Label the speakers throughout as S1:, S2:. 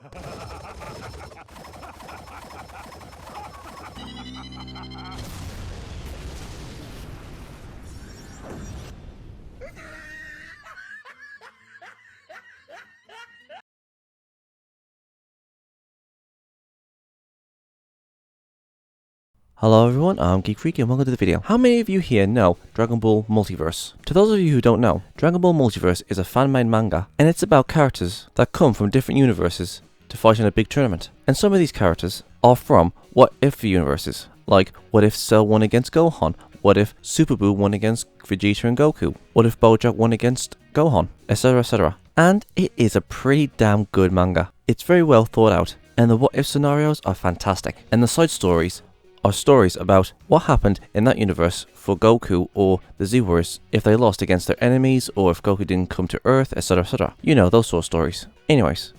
S1: Hello everyone, I'm Geek Freak and welcome to the video. How many of you here know Dragon Ball Multiverse? To those of you who don't know, Dragon Ball Multiverse is a fan-made manga, and it's about characters that come from different universes to fight in a big tournament. And some of these characters are from what if universes, like what if Cell won against Gohan, what if Super Buu won against Vegeta and Goku, what if Bojack won against Gohan, etc, etc. And it is a pretty damn good manga. It's very well thought out, and the what if scenarios are fantastic, and the side stories are stories about what happened in that universe for Goku or the Z-Warriors if they lost against their enemies, or if Goku didn't come to Earth, etc, etc. You know, those sort of stories. Anyways,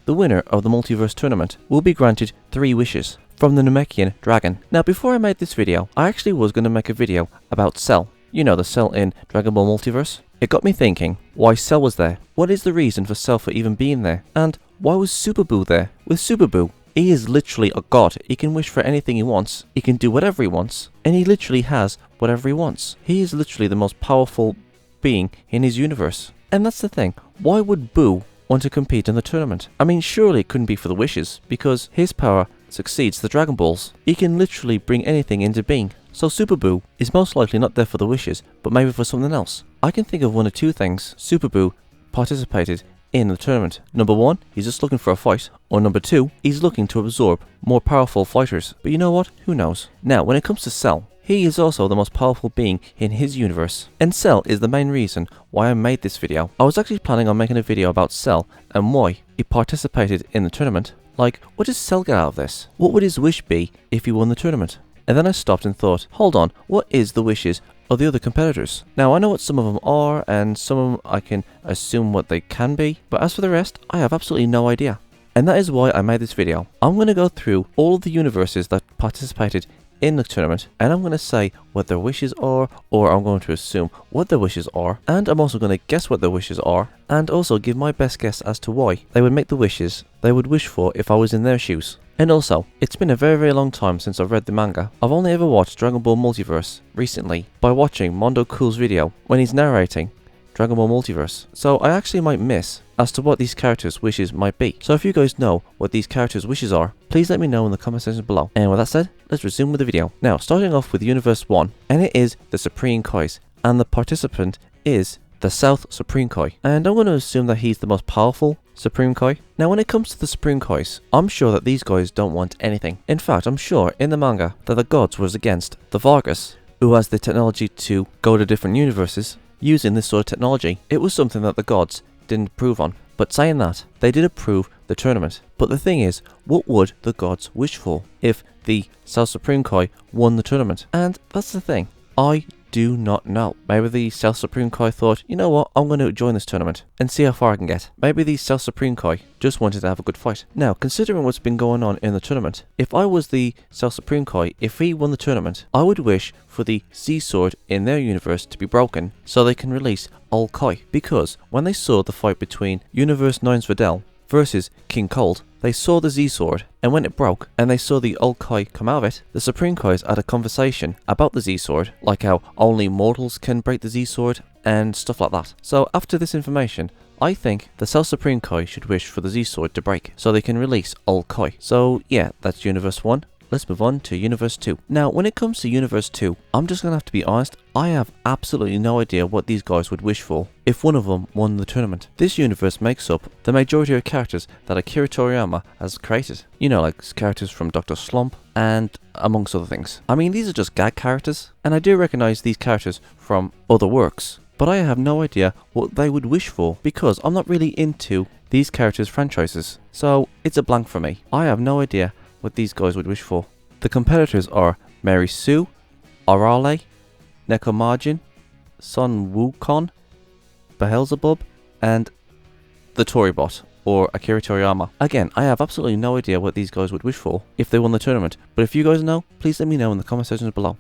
S1: the winner of the Multiverse tournament will be granted 3 wishes from the Namekian dragon. Now, before I made this video, I actually was going to make a video about Cell. You know, the Cell in Dragon Ball Multiverse. It got me thinking why Cell was there. What is the reason for Cell for even being there? And why was Super Buu there? With Super Buu, he is literally a god. He can wish for anything he wants. He can do whatever he wants. And he literally has whatever he wants. He is literally the most powerful being in his universe. And that's the thing. Why would Buu want to compete in the tournament? I mean, surely it couldn't be for the wishes, because his power succeeds the Dragon Balls. He can literally bring anything into being. So Super Buu is most likely not there for the wishes, but maybe for something else. I can think of one of 2 things Super Buu participated in the tournament. Number 1, he's just looking for a fight, or number 2, he's looking to absorb more powerful fighters. But you know what? Who knows? Now, when it comes to Cell, he is also the most powerful being in his universe, and Cell is the main reason why I made this video. I was actually planning on making a video about Cell and why he participated in the tournament. Like, what does Cell get out of this? What would his wish be if he won the tournament? And then I stopped and thought, hold on, what is the wishes of the other competitors? Now, I know what some of them are, and some of them I can assume what they can be, but as for the rest, I have absolutely no idea. And that is why I made this video. I'm going to go through all of the universes that participated in the tournament, and I'm going to say what their wishes are, or I'm going to assume what their wishes are, and I'm also going to guess what their wishes are, and also give my best guess as to why they would make the wishes they would wish for if I was in their shoes. And also, it's been a very long time since I've read the manga. I've only ever watched Dragon Ball Multiverse recently by watching Mondo Cool's video when he's narrating Dragon Ball Multiverse. So I actually might miss as to what these characters' wishes might be. So if you guys know what these characters' wishes are, please let me know in the comment section below. And with that said, let's resume with the video. Now, starting off with Universe 1, and it is the Supreme Kais, and the participant is the South Supreme Kai, and I'm going to assume that he's the most powerful Supreme Kai. Now, when it comes to the Supreme Kais, I'm sure that these guys don't want anything. In fact, I'm sure in the manga that the gods was against the Vargas, who has the technology to go to different universes using this sort of technology. It was something that the gods didn't approve on. But saying that, they did approve the tournament. But the thing is, what would the gods wish for if the South Supreme Kai won the tournament? And that's the thing. I do not know. Maybe the South Supreme Kai thought, you know what, I'm going to join this tournament and see how far I can get. Maybe the South Supreme Kai just wanted to have a good fight. Now, considering what's been going on in the tournament, if I was the South Supreme Kai, if he won the tournament, I would wish for the Z-Sword in their universe to be broken so they can release Old Kai. Because when they saw the fight between Universe 9's Videl versus King Cold, they saw the Z-Sword, and when it broke, and they saw the Old Kai come out of it, the Supreme Kais had a conversation about the Z-Sword, like how only mortals can break the Z-Sword, and stuff like that. So after this information, I think the South Supreme Kai should wish for the Z-Sword to break, so they can release Old Kai. So yeah, that's Universe 1. Let's move on to Universe 2. Now, when it comes to Universe 2, I'm just going to have to be honest, I have absolutely no idea what these guys would wish for if one of them won the tournament. This universe makes up the majority of characters that Akira Toriyama has created. You know, like characters from Dr. Slump and amongst other things. I mean, these are just gag characters, and I do recognize these characters from other works, but I have no idea what they would wish for because I'm not really into these characters' franchises. So it's a blank for me. I have no idea what these guys would wish for. The competitors are Mary Sue, Arale, Nekomajin, Sun Wukon, Beelzebub, and the Toribot, or Akira Toriyama. Again, I have absolutely no idea what these guys would wish for if they won the tournament, but if you guys know, please let me know in the comment sections below.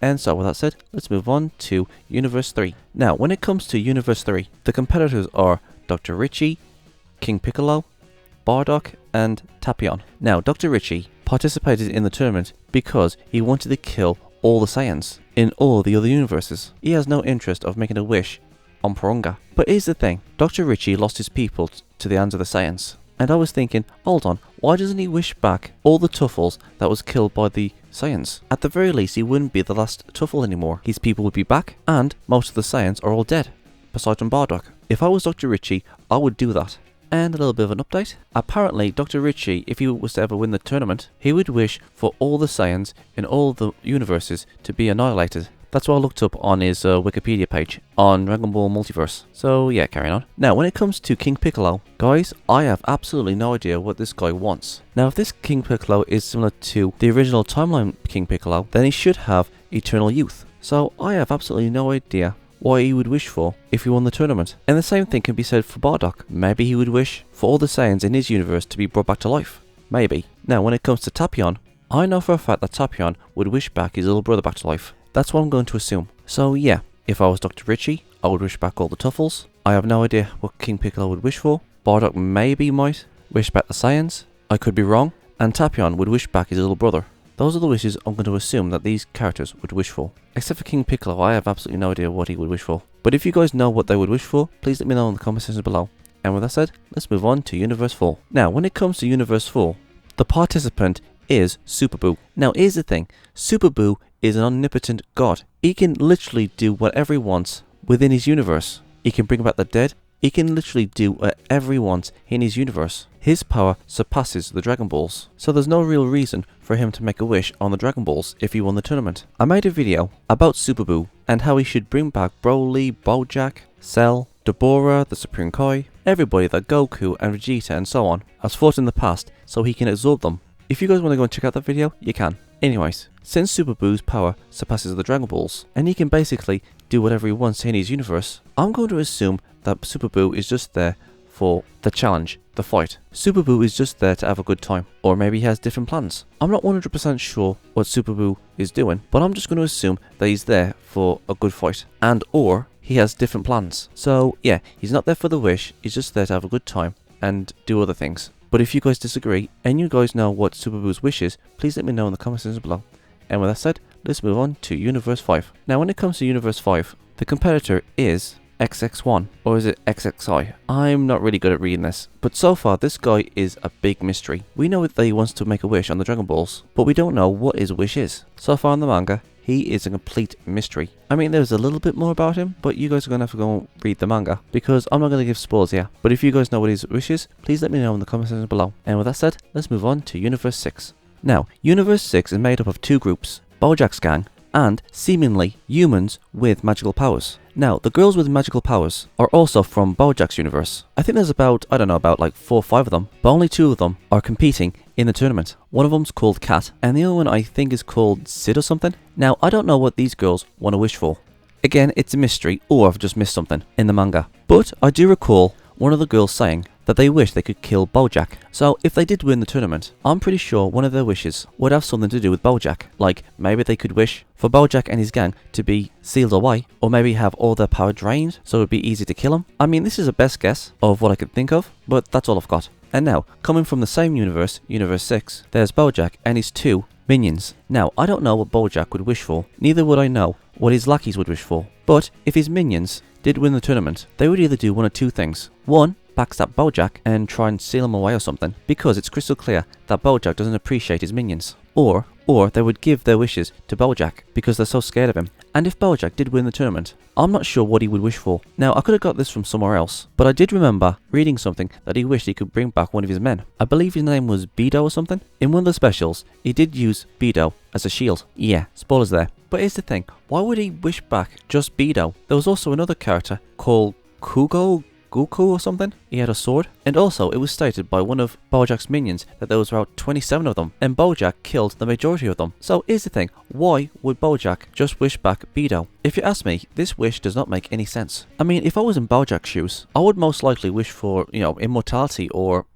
S1: And so with that said, let's move on to Universe 3. Now, when it comes to Universe 3, the competitors are Dr. Richie, King Piccolo, Bardock, and Tapion. Now, Dr. Richie participated in the tournament because he wanted to kill all the Saiyans in all the other universes. He has no interest of making a wish on Porunga. But here's the thing, Dr. Richie lost his people to the hands of the Saiyans. And I was thinking, hold on, why doesn't he wish back all the Tuffles that was killed by the Saiyans? At the very least, he wouldn't be the last Tuffle anymore. His people would be back, and most of the Saiyans are all dead, besides from Bardock. If I was Dr. Richie, I would do that. And a little bit of an update. Apparently, Dr. Richie, if he was to ever win the tournament, he would wish for all the Saiyans in all the universes to be annihilated. That's what I looked up on his Wikipedia page on Dragon Ball Multiverse. So yeah, carrying on. Now, when it comes to King Piccolo, guys, I have absolutely no idea what this guy wants. Now, if this King Piccolo is similar to the original timeline King Piccolo, then he should have eternal youth. So I have absolutely no idea what he would wish for if he won the tournament. And the same thing can be said for Bardock. Maybe he would wish for all the Saiyans in his universe to be brought back to life. Maybe. Now, when it comes to Tapion, I know for a fact that Tapion would wish back his little brother back to life. That's what I'm going to assume. So yeah, if I was Dr. Richie, I would wish back all the Tuffles. I have no idea what King Piccolo would wish for. Bardock maybe might wish back the Saiyans. I could be wrong. And Tapion would wish back his little brother. Those are the wishes I'm going to assume that these characters would wish for. Except for King Piccolo, I have absolutely no idea what he would wish for. But if you guys know what they would wish for, please let me know in the comment section below. And with that said, let's move on to Universe 4. Now, when it comes to Universe 4, the participant is Super Buu. Now, here's the thing. Super Buu is an omnipotent god. He can literally do whatever he wants within his universe. He can bring back the dead. He can literally do whatever he wants in his universe. His power surpasses the Dragon Balls. So there's no real reason for him to make a wish on the Dragon Balls if he won the tournament. I made a video about Super Buu and how he should bring back Broly, Bojack, Cell, Deborah, the Supreme Kai, everybody that Goku and Vegeta and so on has fought in the past so he can absorb them. If you guys want to go and check out that video, you can. Anyways, since Super Buu's power surpasses the Dragon Balls, and he can basically do whatever he wants in his universe, I'm going to assume that Super Buu is just there for the challenge, the fight. Super Buu is just there to have a good time, or maybe he has different plans. I'm not 100% sure what Super Buu is doing, but I'm just going to assume that he's there for a good fight, and or he has different plans. So yeah, he's not there for the wish, he's just there to have a good time and do other things. But if you guys disagree, and you guys know what Super Buu's wish is, please let me know in the comment section below. And with that said, let's move on to Universe 5. Now when it comes to Universe 5, the competitor is XX1, or is it XXI? I'm not really good at reading this, but so far this guy is a big mystery. We know that he wants to make a wish on the Dragon Balls, but we don't know what his wish is. So far in the manga, he is a complete mystery. I mean, there's a little bit more about him, but you guys are going to have to go and read the manga, because I'm not going to give spoilers here. But if you guys know what his wish is, please let me know in the comment section below. And with that said, let's move on to Universe 6. Now, Universe 6 is made up of two groups, Bojack's gang and seemingly humans with magical powers. Now, the girls with magical powers are also from Bojack's universe. I think there's about, I don't know, about like 4 or 5 of them, but only 2 of them are competing in the tournament. One of them's called Kat, and the other one I think is called Sid or something. Now, I don't know what these girls want to wish for. Again, it's a mystery, or I've just missed something in the manga. But I do recall one of the girls saying that they wish they could kill Bojack. So if they did win the tournament, I'm pretty sure one of their wishes would have something to do with Bojack. Like, maybe they could wish for Bojack and his gang to be sealed away, or maybe have all their power drained so it would be easy to kill him. I mean, this is a best guess of what I could think of, but that's all I've got. And now, coming from the same universe, Universe 6, there's Bojack and his 2 minions. Now, I don't know what Bojack would wish for, neither would I know what his lackeys would wish for. But if his minions did win the tournament, they would either do one of 2 things. One, backstab Bojack and try and seal him away or something, because it's crystal clear that Bojack doesn't appreciate his minions. Or they would give their wishes to Bojack because they're so scared of him. And if Bojack did win the tournament, I'm not sure what he would wish for. Now, I could have got this from somewhere else, but I did remember reading something that he wished he could bring back one of his men. I believe his name was Beedoo or something. In one of the specials, he did use Beedoo as a shield. Yeah, spoilers there. But here's the thing, why would he wish back just Beedoo? There was also another character called Goku or something. He had a sword, and also it was stated by one of Bojack's minions that there was about 27 of them, and Bojack killed the majority of them. So here's the thing, why would Bojack just wish back Beedoo? If you ask me, this wish does not make any sense. I mean, if I was in Bojack's shoes, I would most likely wish for, immortality or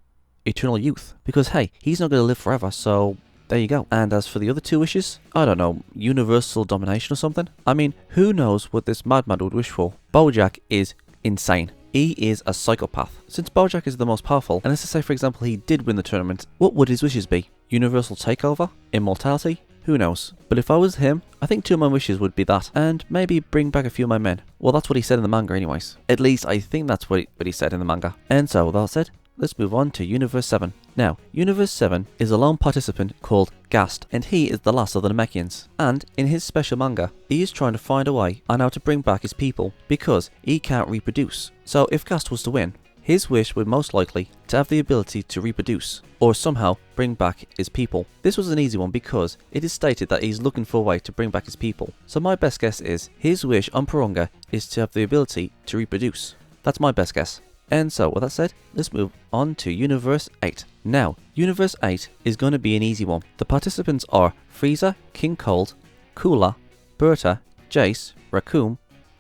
S1: eternal youth, because hey, he's not going to live forever, so there you go. And as for the other 2 wishes, I don't know, universal domination or something? I mean, who knows what this madman would wish for? Bojack is insane. he is a psychopath. Since Bojack is the most powerful, and let's just say for example he did win the tournament, what would his wishes be? Universal takeover? Immortality? Who knows? But if I was him, I think 2 of my wishes would be that, and maybe bring back a few of my men. Well, that's what he said in the manga anyways. At least I think that's what he said in the manga. And so with that said, let's move on to Universe 7. Now, Universe 7 is a lone participant called Gast, and he is the last of the Namekians. And in his special manga, he is trying to find a way on how to bring back his people because he can't reproduce. So if Gast was to win, his wish would most likely to have the ability to reproduce, or somehow bring back his people. This was an easy one because it is stated that he's looking for a way to bring back his people. So my best guess is, his wish on Porunga is to have the ability to reproduce. That's my best guess. And so with that said, let's move on to Universe 8. Now, Universe 8 is going to be an easy one. The participants are Frieza, King Cold, Cooler, Berta, Jace, Raccoon,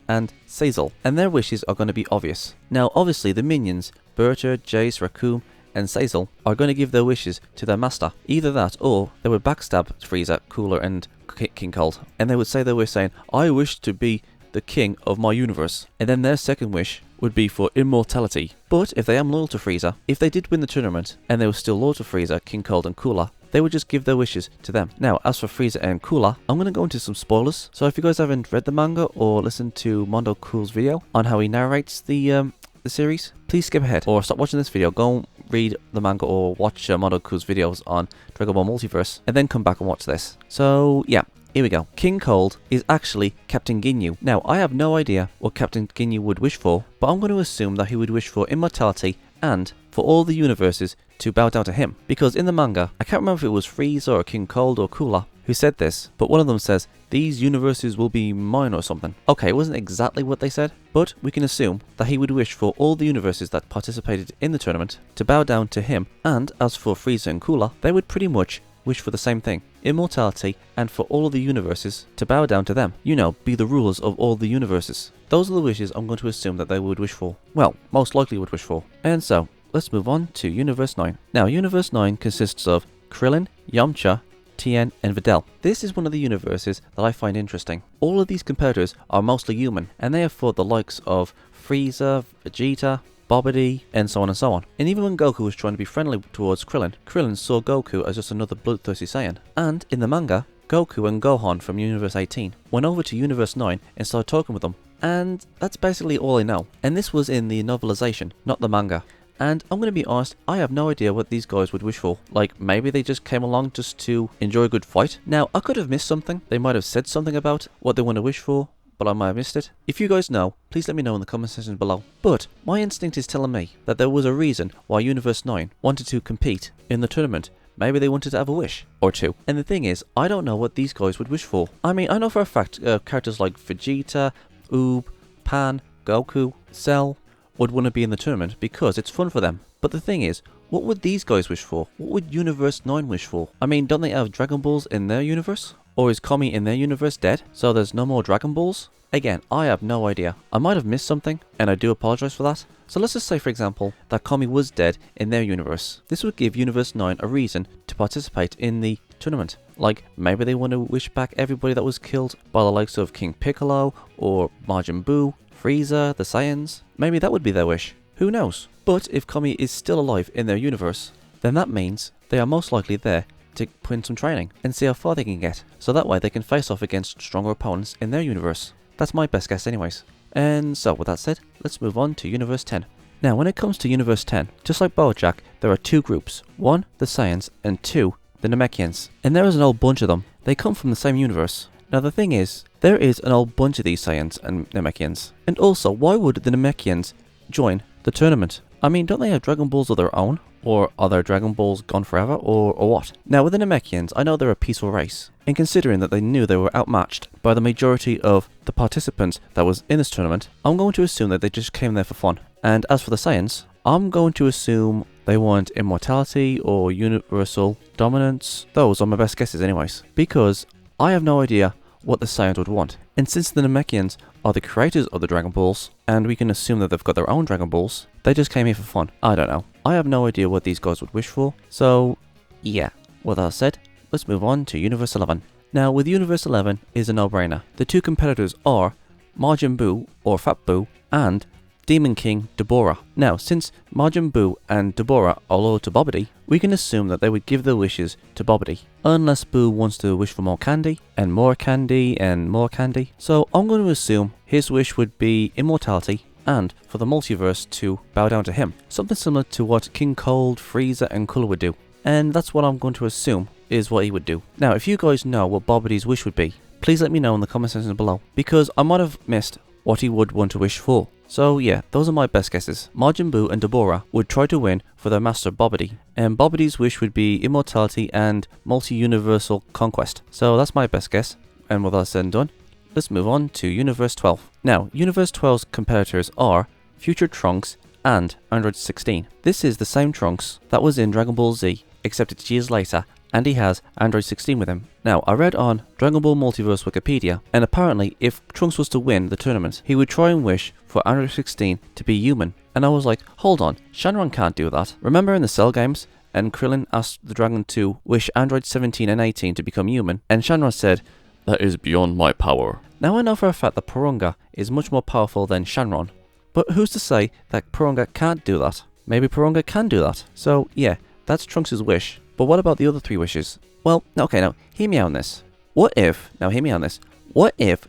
S1: and Sazel, and their wishes are going to be obvious. Now obviously the minions, Berta, Jace, Raccoon, and Sazel, are going to give their wishes to their master. Either that or they would backstab Frieza, Cooler, and King Cold, and they would say they were saying, I wish to be the king of my universe. And then their second wish would be for immortality. But if they are loyal to Frieza, if they did win the tournament and they were still loyal to Frieza, King Cold, and Cooler, they would just give their wishes to them. Now, as for Frieza and Cooler, I'm going to go into some spoilers. So if you guys haven't read the manga or listened to Mondo Cool's video on how he narrates the series, please skip ahead or stop watching this video. Go and read the manga or watch Mondo Cool's videos on Dragon Ball Multiverse and then come back and watch this. So yeah, here we go. King Cold is actually Captain Ginyu. Now, I have no idea what Captain Ginyu would wish for, but I'm going to assume that he would wish for immortality and for all the universes to bow down to him. Because in the manga, I can't remember if it was Frieza or King Cold or Cooler who said this, but one of them says, these universes will be mine or something. Okay, it wasn't exactly what they said, but we can assume that he would wish for all the universes that participated in the tournament to bow down to him, and as for Frieza and Cooler, they would pretty much wish for the same thing, immortality, and for all of the universes to bow down to them. You know, be the rulers of all the universes. Those are the wishes I'm going to assume that they would wish for. Well, most likely would wish for. And so, let's move on to Universe 9. Now, Universe 9 consists of Krillin, Yamcha, Tien, and Videl. This is one of the universes that I find interesting. All of these competitors are mostly human, and they have fought the likes of Frieza, Vegeta, Bobbidi, and so on and so on. And even when Goku was trying to be friendly towards Krillin, Krillin saw Goku as just another bloodthirsty Saiyan. And in the manga, Goku and Gohan from Universe 18 went over to Universe 9 and started talking with them. And that's basically all I know. And this was in the novelization, not the manga. And I'm going to be honest, I have no idea what these guys would wish for. Like, maybe they just came along just to enjoy a good fight. Now, I could have missed something. They might have said something about what they want to wish for, but I might have missed it. If you guys know, please let me know in the comment section below. But my instinct is telling me that there was a reason why Universe 9 wanted to compete in the tournament. Maybe they wanted to have a wish or two. And the thing is, I don't know what these guys would wish for. I mean, I know for a fact characters like Vegeta, Oob, Pan, Goku, Cell would want to be in the tournament because it's fun for them. But the thing is, what would these guys wish for? What would Universe 9 wish for? I mean, don't they have Dragon Balls in their universe? Or is Kami in their universe dead, so there's no more Dragon Balls? Again, I have no idea. I might have missed something, and I do apologize for that. So let's just say, for example, that Kami was dead in their universe. This would give Universe 9 a reason to participate in the tournament. Like, maybe they want to wish back everybody that was killed by the likes of King Piccolo, or Majin Buu, Frieza, the Saiyans. Maybe that would be their wish. Who knows? But if Kami is still alive in their universe, then that means they are most likely there to put in some training and see how far they can get. So that way they can face off against stronger opponents in their universe. That's my best guess anyways. And so with that said, let's move on to Universe 10. Now when it comes to Universe 10, just like Bojack, there are two groups. One, the Saiyans, and two, the Namekians. And there is an old bunch of them. They come from the same universe. Now the thing is, there is an old bunch of these Saiyans and Namekians. And also, why would the Namekians join the tournament? I mean, don't they have Dragon Balls of their own? Or are their Dragon Balls gone forever, or what? Now with the Namekians, I know they're a peaceful race, and considering that they knew they were outmatched by the majority of the participants that was in this tournament, I'm going to assume that they just came there for fun. And as for the Saiyans, I'm going to assume they want immortality or universal dominance. Those are my best guesses anyways, because I have no idea what the Saiyans would want. And since the Namekians are the creators of the Dragon Balls, and we can assume that they've got their own Dragon Balls, they just came here for fun. I don't know. I have no idea what these guys would wish for. So, yeah. With that said, let's move on to Universe 11. Now, with Universe 11 is a no-brainer. The two competitors are Majin Buu, or Fat Buu, and Demon King Deborah. Now, since Majin Buu and Deborah are loyal to Bobbidi, we can assume that they would give their wishes to Bobbidi, unless Buu wants to wish for more candy, and more candy, and more candy. So I'm going to assume his wish would be immortality, and for the multiverse to bow down to him. Something similar to what King Cold, Frieza, and Cooler would do. And that's what I'm going to assume is what he would do. Now, if you guys know what Bobbidi's wish would be, please let me know in the comment section below, because I might have missed what he would want to wish for. So yeah, those are my best guesses. Majin Buu and Deborah would try to win for their master Bobbidi, and Bobbidi's wish would be immortality and multi-universal conquest. So that's my best guess, and with that said and done, let's move on to Universe 12. Now, Universe 12's competitors are Future Trunks and Android 16. This is the same Trunks that was in Dragon Ball Z, except it's years later, and he has Android 16 with him. Now, I read on Dragon Ball Multiverse Wikipedia, and apparently if Trunks was to win the tournament, he would try and wish for Android 16 to be human. And I was like, hold on, Shenron can't do that. Remember in the Cell games, and Krillin asked the dragon to wish Android 17 and 18 to become human, and Shenron said, "That is beyond my power." Now I know for a fact that Porunga is much more powerful than Shenron, but who's to say that Porunga can't do that? Maybe Porunga can do that. So yeah, that's Trunks' wish. But what about the other three wishes? Well, okay, now hear me out on this. What if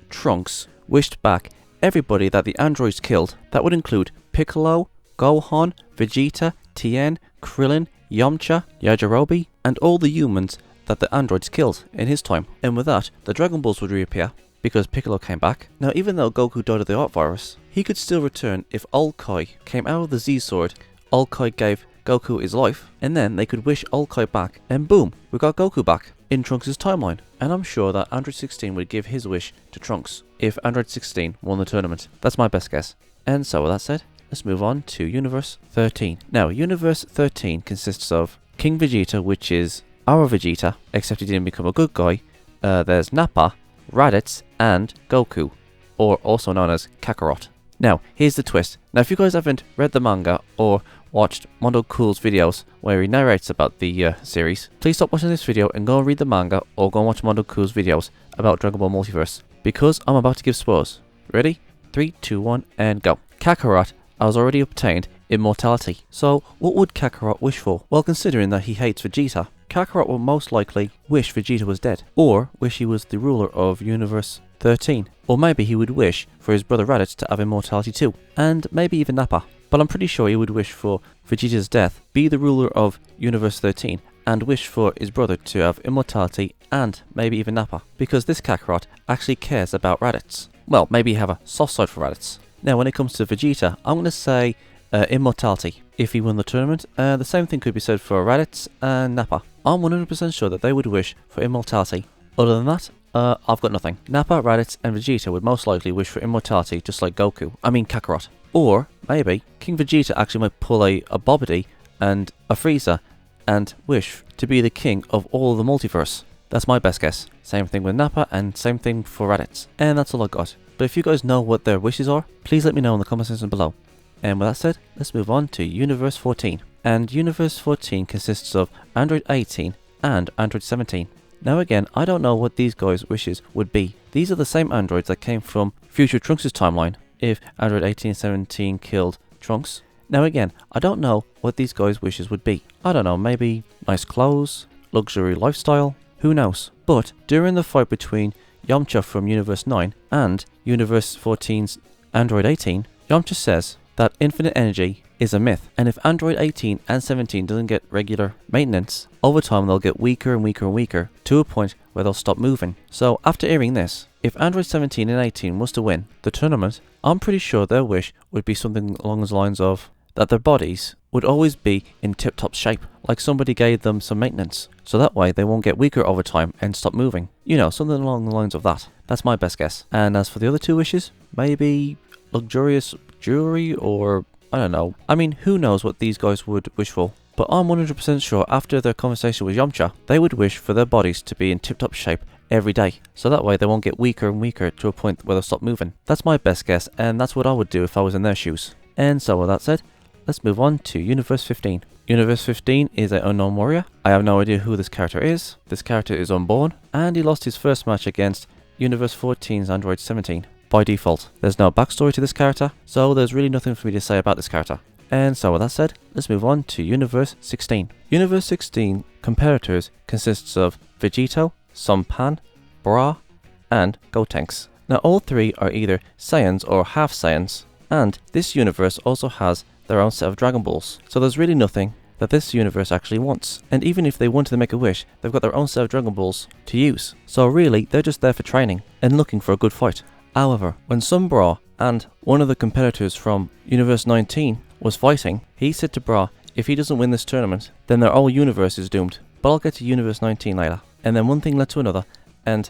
S1: Trunks wished back everybody that the androids killed? That would include Piccolo, Gohan, Vegeta, Tien, Krillin, Yamcha, Yajirobe, and all the humans that the androids killed in his time. And with that, the Dragon Balls would reappear, because Piccolo came back. Now, even though Goku died of the art virus, he could still return if Ulkai came out of the Z-Sword. Ulkai gave Goku his life, and then they could wish Ulkai back, and boom, we got Goku back in Trunks' timeline. And I'm sure that Android 16 would give his wish to Trunks if Android 16 won the tournament. That's my best guess. And so with that said, let's move on to Universe 13. Now, Universe 13 consists of King Vegeta, which is our Vegeta, except he didn't become a good guy. There's Nappa, Raditz, and Goku, or also known as Kakarot. Now, here's the twist. Now, if you guys haven't read the manga or watched Mondo Cool's videos where he narrates about the series, please stop watching this video and go and read the manga or go and watch Mondo Cool's videos about Dragon Ball Multiverse, because I'm about to give spoilers. Ready? 3, 2, 1, and go. Kakarot has already obtained immortality. So, what would Kakarot wish for? Well, considering that he hates Vegeta, Kakarot will most likely wish Vegeta was dead, or wish he was the ruler of Universe 13. Or maybe he would wish for his brother Raditz to have immortality too, and maybe even Nappa. But I'm pretty sure he would wish for Vegeta's death, be the ruler of Universe 13, and wish for his brother to have immortality and maybe even Nappa, because this Kakarot actually cares about Raditz. Well, maybe have a soft side for Raditz. Now, when it comes to Vegeta, I'm going to say immortality. If he won the tournament, the same thing could be said for Raditz and Nappa. I'm 100% sure that they would wish for immortality. Other than that, I've got nothing. Nappa, Raditz, and Vegeta would most likely wish for immortality, just like Kakarot. Or maybe King Vegeta actually might pull a Bobbidi and a Frieza and wish to be the king of all the multiverse. That's my best guess. Same thing with Nappa and same thing for Raditz. And that's all I got. But if you guys know what their wishes are, please let me know in the comment section below. And with that said, let's move on to Universe 14. And Universe 14 consists of Android 18 and Android 17. Now again, I don't know what these guys' wishes would be. These are the same androids that came from Future Trunks' timeline, if Android 18 and 17 killed Trunks. Now again, I don't know what these guys' wishes would be. I don't know, maybe nice clothes, luxury lifestyle, who knows. But during the fight between Yamcha from Universe 9 and Universe 14's Android 18, Yamcha says that infinite energy is a myth, and if Android 18 and 17 doesn't get regular maintenance, over time they'll get weaker and weaker and weaker, to a point where they'll stop moving. So after hearing this, if Android 17 and 18 was to win the tournament, I'm pretty sure their wish would be something along the lines of that their bodies would always be in tip-top shape, like somebody gave them some maintenance, so that way they won't get weaker over time and stop moving. You know, something along the lines of that. That's my best guess. And as for the other two wishes, maybe luxurious jewelry, or I don't know. I mean, who knows what these guys would wish for. But I'm 100% sure after their conversation with Yamcha, they would wish for their bodies to be in tip-top shape every day, so that way they won't get weaker and weaker to a point where they'll stop moving. That's my best guess, and that's what I would do if I was in their shoes. And so with that said, let's move on to Universe 15. Universe 15 is an unknown warrior. I have no idea who this character is. This character is unborn, and he lost his first match against Universe 14's Android 17. by default. There's no backstory to this character, so there's really nothing for me to say about this character. And so with that said, let's move on to Universe 16. Universe 16 competitors consists of Vegito, Sunpan, Bra, and Gotenks. Now all three are either Saiyans or half Saiyans, and this universe also has their own set of Dragon Balls, so there's really nothing that this universe actually wants. And even if they wanted to make a wish, they've got their own set of Dragon Balls to use. So really, they're just there for training and looking for a good fight. However, when Sun Bra and one of the competitors from Universe 19 was fighting, he said to Bra, if he doesn't win this tournament, then their whole universe is doomed. But I'll get to Universe 19 later. And then one thing led to another, and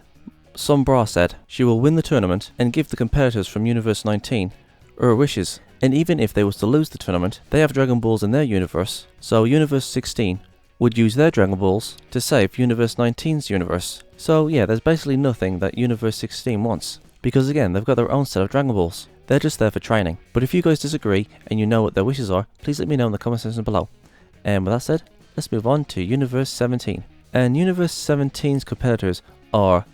S1: Sun Bra said she will win the tournament and give the competitors from Universe 19 her wishes. And even if they was to lose the tournament, they have Dragon Balls in their universe, so Universe 16 would use their Dragon Balls to save Universe 19's universe. So yeah, there's basically nothing that Universe 16 wants, because again, they've got their own set of Dragon Balls. They're just there for training. But if you guys disagree and you know what their wishes are, please let me know in the comment section below. And with that said, let's move on to Universe 17. And Universe 17's competitors are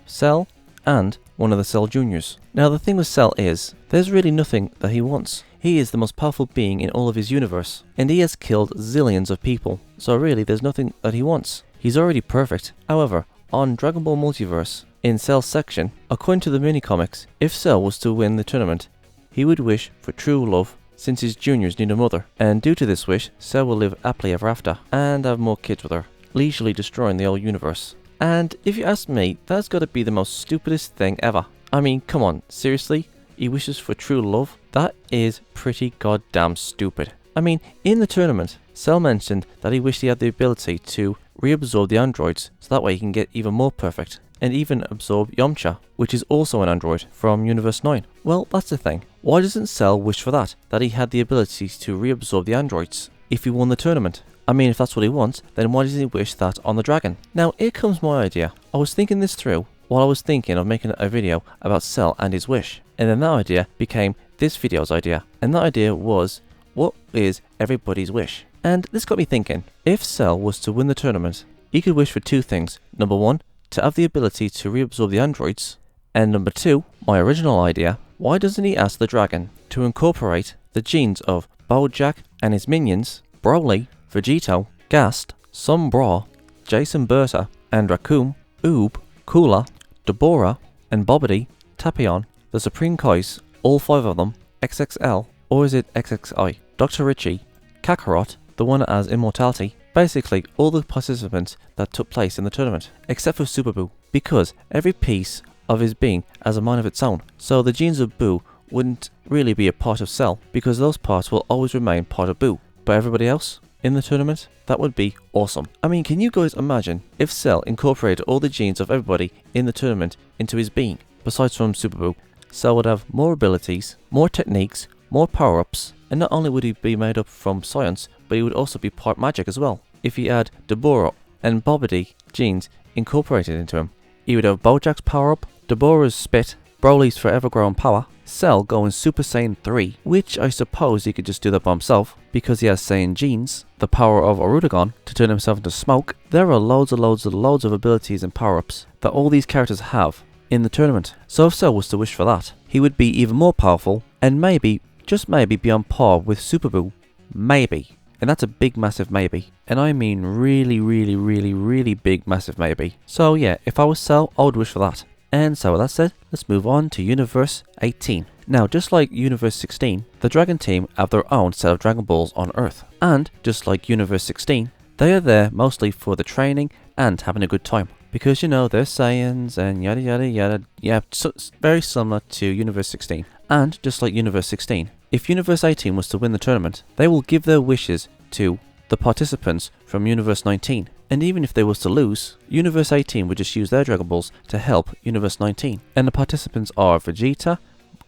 S1: Cell and one of the Cell Juniors. Now the thing with Cell is, there's really nothing that he wants. He is the most powerful being in all of his universe, and he has killed zillions of people, so really there's nothing that he wants. He's already perfect. However, on Dragon Ball Multiverse, in Cell's section, according to the mini-comics, if Cell was to win the tournament, he would wish for true love, since his juniors need a mother, and due to this wish, Cell will live happily ever after, and have more kids with her, leisurely destroying the whole universe. And if you ask me, that's gotta be the most stupidest thing ever. I mean, come on, seriously? He wishes for true love? That is pretty goddamn stupid. I mean, in the tournament, Cell mentioned that he wished he had the ability to reabsorb the androids, so that way he can get even more perfect, and even absorb Yamcha, which is also an android from Universe 9. Well, that's the thing. Why doesn't Cell wish for that he had the ability to reabsorb the androids if he won the tournament? I mean, if that's what he wants, then why doesn't he wish that on the dragon? Now, here comes my idea. I was thinking this through while I was thinking of making a video about Cell and his wish. And then that idea became this video's idea. And that idea was, what is everybody's wish? And this got me thinking, if Cell was to win the tournament, he could wish for two things. Number one, to have the ability to reabsorb the androids. And number two, my original idea, why doesn't he ask the dragon to incorporate the genes of Bojack and his minions, Broly, Vegito, Gast, Sun Bra, Jason Berta, and Raccoon, Oob, Cooler, Deborah, and Bobbity, Tapion, the Supreme Kais, all five of them, XXL, or is it XXI, Dr. Richie, Kakarot, the one that has immortality, basically all the participants that took place in the tournament, except for Super Boo, because every piece of his being has a mind of its own, so the genes of Boo wouldn't really be a part of Cell, because those parts will always remain part of Boo, but everybody else in the tournament, that would be awesome. I mean, can you guys imagine if Cell incorporated all the genes of everybody in the tournament into his being, besides from Super Boo? Cell would have more abilities, more techniques, more power-ups, and not only would he be made up from science, but he would also be part magic as well. If he had Deborah and Bobbity genes incorporated into him, he would have Bojack's power-up, Deborah's spit, Broly's forever growing power, Cell going Super Saiyan 3, which I suppose he could just do that by himself, because he has Saiyan genes, the power of Orudagon to turn himself into smoke. There are loads of abilities and power-ups that all these characters have in the tournament. So if Cell was to wish for that, he would be even more powerful, and maybe, just maybe, be on par with Super Boo. Maybe. And that's a big massive maybe. And I mean really big massive maybe. So yeah, if I was Cell, I would wish for that. And so with that said, let's move on to Universe 18. Now, just like Universe 16, the Dragon Team have their own set of Dragon Balls on Earth. And, just like Universe 16, they are there mostly for the training and having a good time. Because, you know, they're Saiyans and yada yada yada. Yeah, so it's very similar to Universe 16. And, just like Universe 16, if Universe 18 was to win the tournament, they will give their wishes to the participants from Universe 19. And even if they was to lose, Universe 18 would just use their Dragon Balls to help Universe 19. And the participants are Vegeta,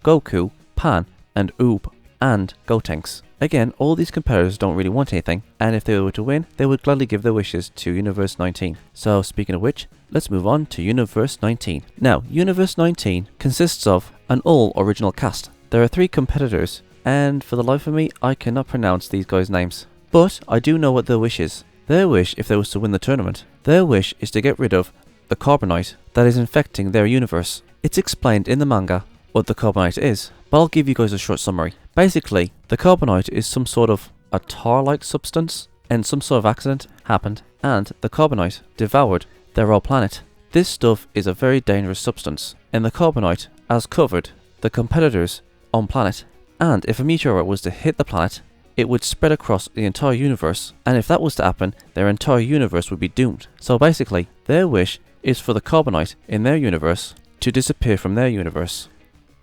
S1: Goku, Pan, and Oob, and Gotenks. Again, all these competitors don't really want anything, and if they were to win, they would gladly give their wishes to Universe 19. So speaking of which, let's move on to Universe 19. Now, Universe 19 consists of an all original cast. There are 3 competitors, and for the life of me, I cannot pronounce these guys' names. But I do know what their wish is. Their wish, if they was to win the tournament, their wish is to get rid of the carbonite that is infecting their universe. It's explained in the manga what the carbonite is, but I'll give you guys a short summary. Basically, the carbonite is some sort of a tar-like substance, and some sort of accident happened, and the carbonite devoured their old planet. This stuff is a very dangerous substance, and the carbonite has covered the competitors on planet. And if a meteorite was to hit the planet, it would spread across the entire universe, and if that was to happen, their entire universe would be doomed. So basically, their wish is for the carbonite in their universe to disappear from their universe,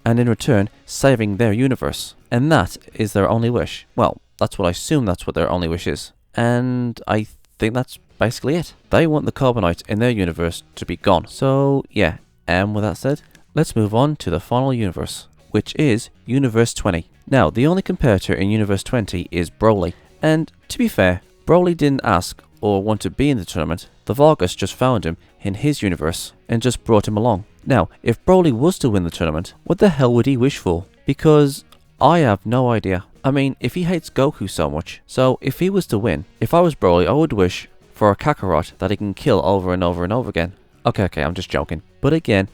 S1: and in return, saving their universe. And that is their only wish. Well, that's what I assume that's what their only wish is. And I think that's basically it. They want the carbonite in their universe to be gone. So yeah, and with that said, let's move on to the final universe, which is Universe 20. Now, the only competitor in Universe 20 is Broly. And to be fair, Broly didn't ask or want to be in the tournament. The Vargas just found him in his universe and just brought him along. Now, if Broly was to win the tournament, what the hell would he wish for? Because I have no idea. I mean, if he hates Goku so much, so if he was to win, if I was Broly, I would wish for a Kakarot that he can kill over and over and over again. Okay, I'm just joking. But again,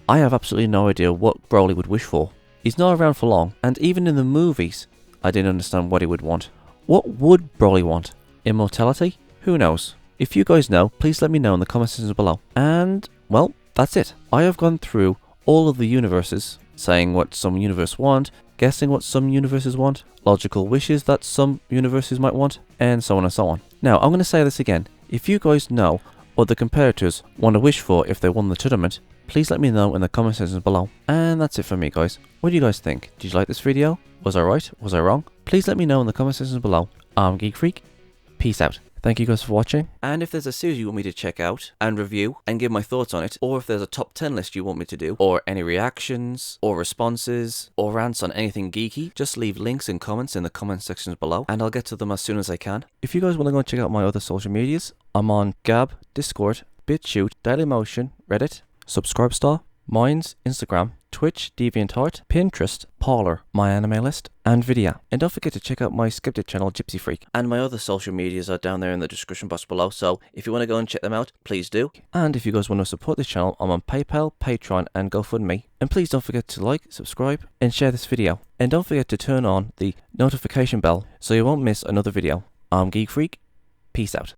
S1: I have absolutely no idea what Broly would wish for. He's not around for long, and even in the movies, I didn't understand what he would want. What would Broly want? Immortality? Who knows? If you guys know, please let me know in the comment section below. And, well, that's it. I have gone through all of the universes, saying what some universe want, guessing what some universes want, logical wishes that some universes might want, and so on and so on. Now, I'm going to say this again. If you guys know what the competitors want to wish for if they won the tournament, please let me know in the comment section below. And that's it for me, guys. What do you guys think? Did you like this video? Was I right? Was I wrong? Please let me know in the comment section below. I'm Geek Freak. Peace out. Thank you guys for watching. And if there's a series you want me to check out and review and give my thoughts on it, or if there's a top 10 list you want me to do, or any reactions, or responses, or rants on anything geeky, just leave links and comments in the comment sections below, and I'll get to them as soon as I can. If you guys want to go and check out my other social medias, I'm on Gab, Discord, BitChute, Dailymotion, Reddit, Subscribestar, Minds, Instagram, Twitch, DeviantArt, Pinterest, Parler, my anime list, and Vidya. And don't forget to check out my Skeptic channel, Gypsy Freak. And my other social medias are down there in the description box below, so if you want to go and check them out, please do. And if you guys want to support this channel, I'm on PayPal, Patreon, and GoFundMe. And please don't forget to like, subscribe, and share this video. And don't forget to turn on the notification bell so you won't miss another video. I'm Geek Freak. Peace out.